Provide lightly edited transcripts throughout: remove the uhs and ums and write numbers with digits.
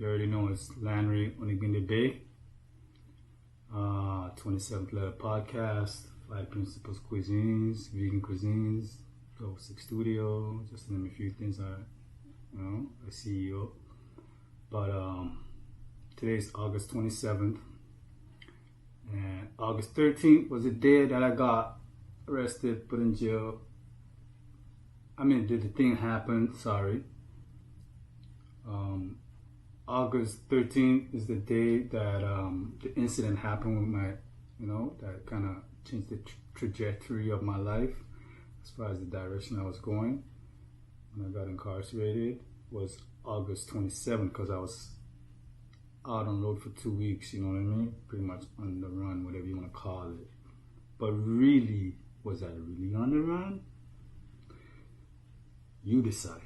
You already know it's Landry Oniginde Bay. 27th Letter Podcast, 5 Principles Cuisines, Vegan Cuisines, 6 Studio, just to name a few things a CEO. But today's August 27th. And August 13th was the day that I got arrested, put in jail. Did the thing happen? Sorry. August 13th is the day that the incident happened with my, that kind of changed the trajectory of my life as far as the direction I was going. When I got incarcerated was August 27th because I was out on road for 2 weeks, you know what I mean? Pretty much on the run, whatever you want to call it. But really, was I really on the run? You decide.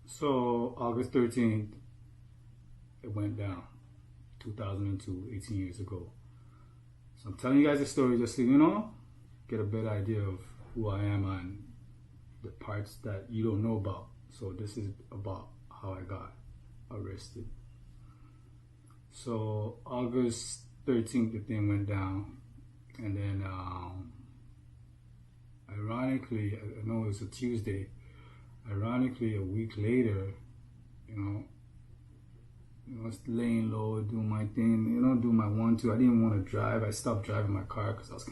So, August 13th, it went down. 2002, 18 years ago. So I'm telling you guys a story just so get a better idea of who I am and the parts that you don't know about. So this is about how I got arrested. So August 13th, the thing went down. And then, ironically, I know it was a Tuesday. Ironically, a week later, I was laying low, doing my thing, doing my 1-2. I didn't want to drive. I stopped driving my car because I was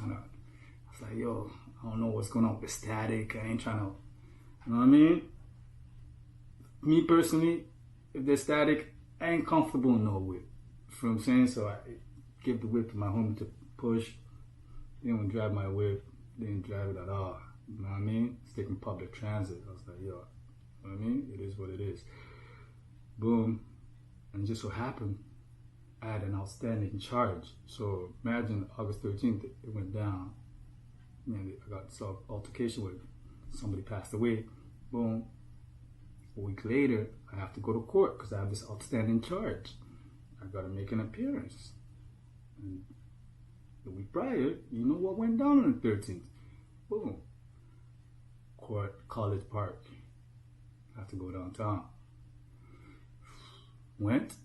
like, yo, I don't know what's going on with the static. I ain't trying to, you know what I mean? Me personally, if there's static, I ain't comfortable in no whip. You know what I'm saying? So I give the whip to my homie to push. Didn't want to drive my whip. Didn't drive it at all. You know what I mean? It's taking public transit. I was like, yo, you know what I mean? It is what it is. Boom. And just so happened, I had an outstanding charge. So imagine August 13th, it went down. I got some altercation with somebody passed away. Boom. A week later, I have to go to court because I have this outstanding charge. I got to make an appearance. And the week prior, you know what went down on the 13th? Boom. Court, College Park. I have to go downtown. Went.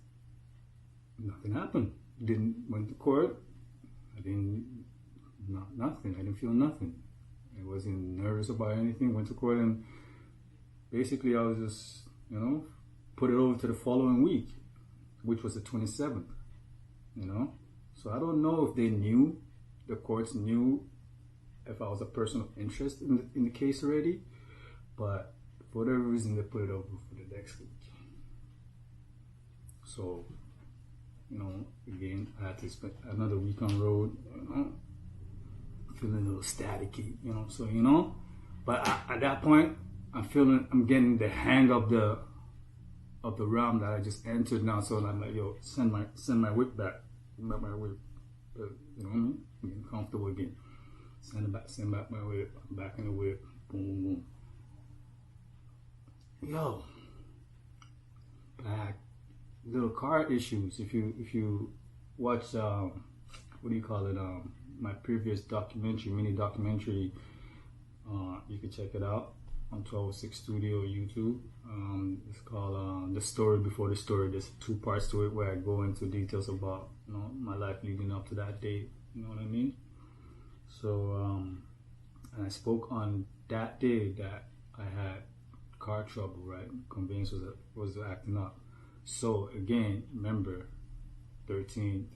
Nothing happened. Went to court. Nothing. I didn't feel nothing. I wasn't nervous about anything. Went to court and basically I was just, put it over to the following week, which was the 27th, So I don't know if the courts knew if I was a person of interest in the case already, but for whatever reason they put it over for the next week. So, again, I had to spend another week on road, feeling a little staticky, but at that point, I'm getting the hang of the realm that I just entered now. So I'm like, yo, send my whip back. Back my whip. You know what I mean? I'm getting comfortable again. Send back my whip. I'm back in the whip. Boom, boom. Yo, back. Little car issues. If you watch my previous mini documentary, you can check it out on 1206 Studio YouTube. It's called The Story Before the Story. There's 2 parts to it where I go into details about my life leading up to that date. You know what I mean? So and I spoke on that day that I had car trouble, right? Conveyance was acting up. So again, remember, 13th,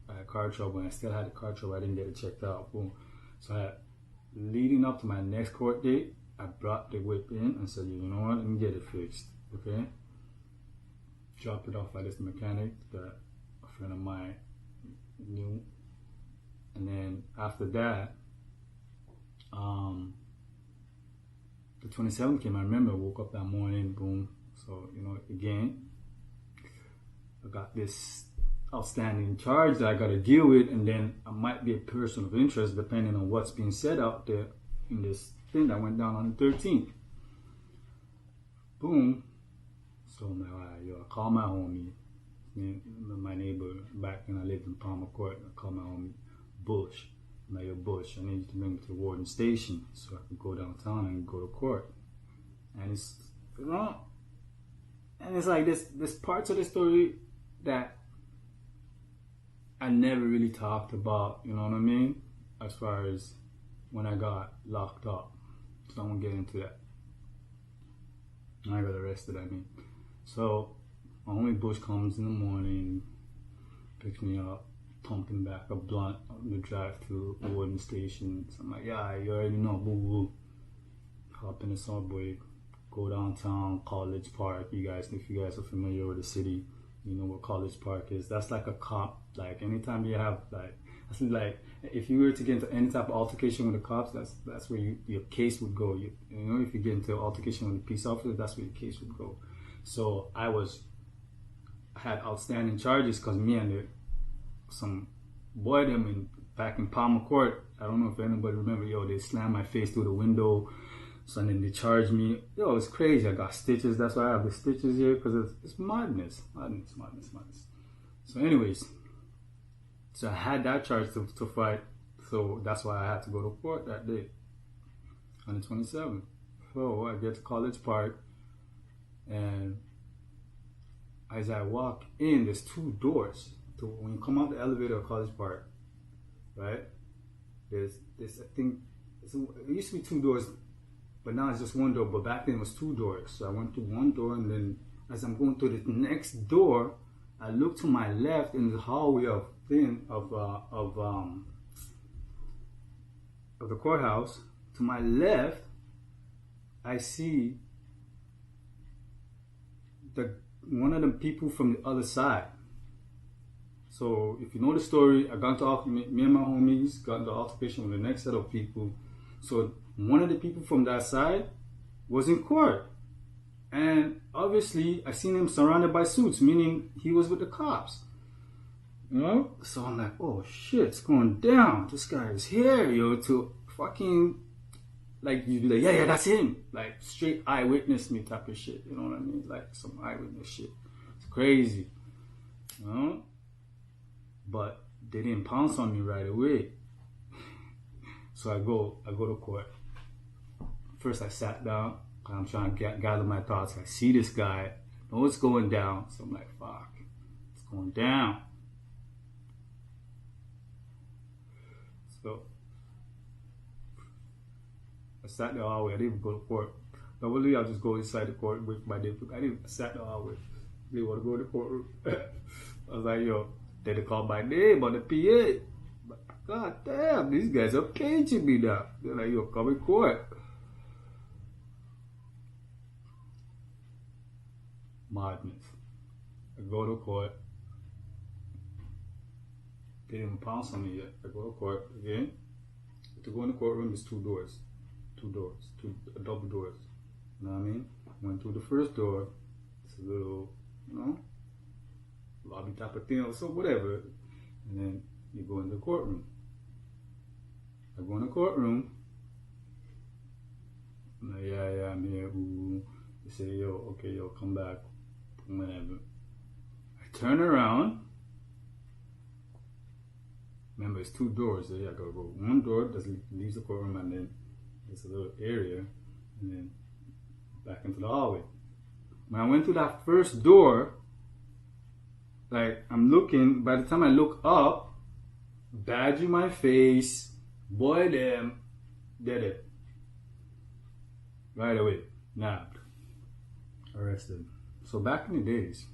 I had car trouble and I still had the car trouble. I didn't get it checked out. Boom. So leading up to my next court date, I brought the whip in and said, you know what, let me get it fixed, okay? Dropped it off at this mechanic that a friend of mine knew. And then after that, the 27th came. I remember I woke up that morning, boom. So, again, I got this outstanding charge that I got to deal with, and then I might be a person of interest depending on what's being said out there in this thing that went down on the 13th. Boom. So I'm like, yo, I call my homie, my neighbor back when I lived in Palmer Court. I call my homie Bush. I'm like, yo, Bush, I need you to bring me to the Warden Station so I can go downtown and go to court. And it's, And it's like this parts of the story that I never really talked about, you know what I mean? As far as when I got locked up. So I won't get into that. I got arrested, I mean. So my homie Bush comes in the morning, picks me up, pumping back a blunt on the drive to the Warden Station. So I'm like, yeah, you already know, boo boo. Hop in the subway, go downtown, College Park. You guys, if you guys are familiar with the city, you know what College Park is. That's like a cop. Like anytime you have that's like if you were to get into any type of altercation with the cops, that's where your case would go. You know, if you get into an altercation with a peace officer, that's where your case would go. So I had outstanding charges because me and some boy them back in Palmer Court. I don't know if anybody remember. Yo, they slammed my face through the window. So then they charged me. Yo, it's crazy. I got stitches. That's why I have the stitches here, because it's madness. So anyways, so I had that charge to fight. So that's why I had to go to court that day, on the 27th. So I get to College Park, and as I walk in, there's two doors. When you come out the elevator of College Park, right? There's I think, it used to be two doors, but now it's just one door. But back then it was two doors. So I went through one door, and then as I'm going through the next door, I look to my left in the hallway of the courthouse. To my left, I see one of the people from the other side. So if you know the story, I got into me and my homies got into altercation with the next set of people. So one of the people from that side was in court. And obviously, I seen him surrounded by suits, meaning he was with the cops. You know? So I'm like, oh shit, it's going down. This guy is here, yo, to fucking, like, you'd be like, yeah, that's him. Like, straight eyewitness me type of shit. You know what I mean? Like, some eyewitness shit. It's crazy. You know? But they didn't pounce on me right away. So I go to court. First I sat down. I'm trying to gather my thoughts. I see this guy. I know it's going down. So I'm like, fuck. It's going down. So I sat there all the way. I didn't even go to court. Normally I'll just go inside the court with my different. I sat there all the way. I didn't want to go to the courtroom. I was like, yo, they call my name on the PA. But god damn, these guys are caging me now. They're like, yo, come in court. Madness. I go to court. They didn't pounce on me yet. I go to court again. To go in the courtroom, there's two doors. Two double doors. You know what I mean? Went through the first door. It's a little, lobby type of thing or so, whatever. And then you go in the courtroom. I go in the courtroom. I'm like, yeah, I'm here. Ooh. They say, yo, okay, come back. Whatever. I turn around. Remember, it's two doors. So I gotta go one door that leaves the courtroom, and then there's a little area, and then back into the hallway. When I went through that first door, like, I'm looking, by the time I look up, badge in my face, boy them, did it. Right away, nabbed, arrested. So back in the days,